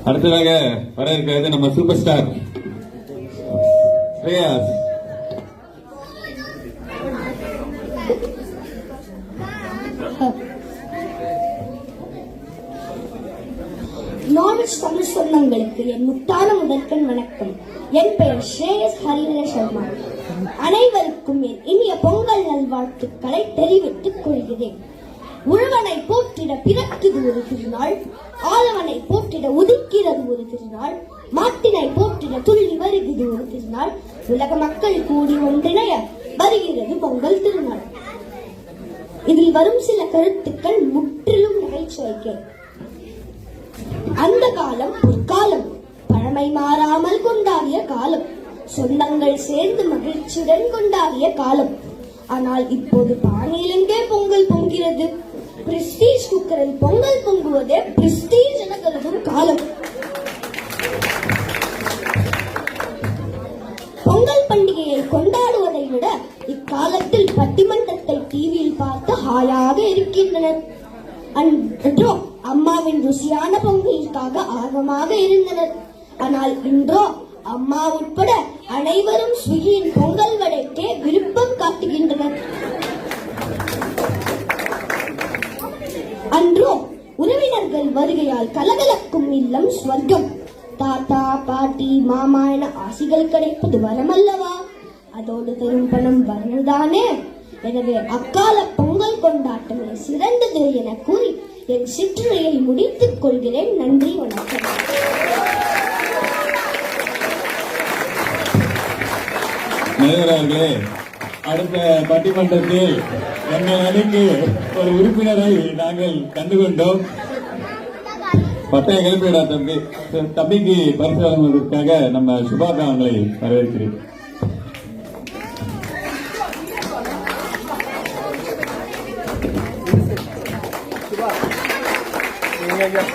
அடுத்ததாக வர இருக்கிறது நம்ம super star Shreyas. Norwich Tamil சொந்தங்களுக்கு என் முத்தான முதற்கண் வணக்கம். என் பெயர் ஸ்ரேயஸ் ஹரிஹர சர்மா. அனைவருக்கும் என் இனிய பொங்கல் நல்வாழ்த்துக்களை தெரிவித்துக் கொள்கிறேன். உழவனை போற்றிட பிறக்குது ஒரு திருநாள், ஆளவனை போற்றிட உதிக்கிறது ஒரு திருநாள், மாட்டினை போற்றிட துள்ளி வருகிறது ஒரு திருநாள், உலக மக்கள் கூடி ஒன்றிணைய வருகிறது பொங்கல் திருநாள். இதில் வரும் சில கருத்துக்கள் முற்றிலும் நகைச்சுவைக்கே. அந்த காலம் ஒரு காலம், பழமை மாறாமல் கொண்டாடிய காலம், சொந்தங்கள் சேர்ந்து மகிழ்ச்சியுடன் கொண்டாடிய காலம். ஆனால் இப்போது பானையில் எங்கே பொங்கல் பொங்கிறது? பிரஸ்டீஜ் குக்கரில் பொங்கல் பொங்குவதே பிரஸ்டீஜ் என கருதும் காலம். பொங்கல் பண்டிகையை கொண்டாடுவதை விட இக்காலத்தில் பட்டிமன்றத்தை டிவியில் பார்த்து ஹாயாக இருக்கின்றனர். அன்றோ அம்மாவின் ருசியான பொங்கலுக்காக ஆர்வமாக இருந்தனர். ஆனால் இன்றோ அம்மா உட்பட அனைவரும் ஸ்விக்கியின் பொங்கல் வடைக்கே விருப்பம் காட்டுகின்றனர். அன்றோ உறவினர்கள் வருகையால் கலகலக்கும் இல்லம் ஸ்வர்க்கம். தாத்தா பாட்டி மாமா என ஆசிகள் கிடைப்பது வரமல்லவா? அதோடு தரும் பணம் வரணுதானே. எனவே அக்கால பொங்கல் கொண்டாட்டமே சிறந்தது என கூறி என் சிற்றுரையை முடித்துக் கொள்கிறேன். நன்றி, வணக்கம். நேயர்களே, அடுத்த பட்டிமன்றத்தில் எங்கள் அணிக்கு ஒரு உறுப்பினரை நாங்கள் கண்டுகொண்டோம். பட்டைய கிளப்பிடா தம்பி. தம்பிக்கு பரிசு வழங்குவதற்காக நம்ம சுபாக்கா அவங்களை வரவேற்கிறேன். Gracias.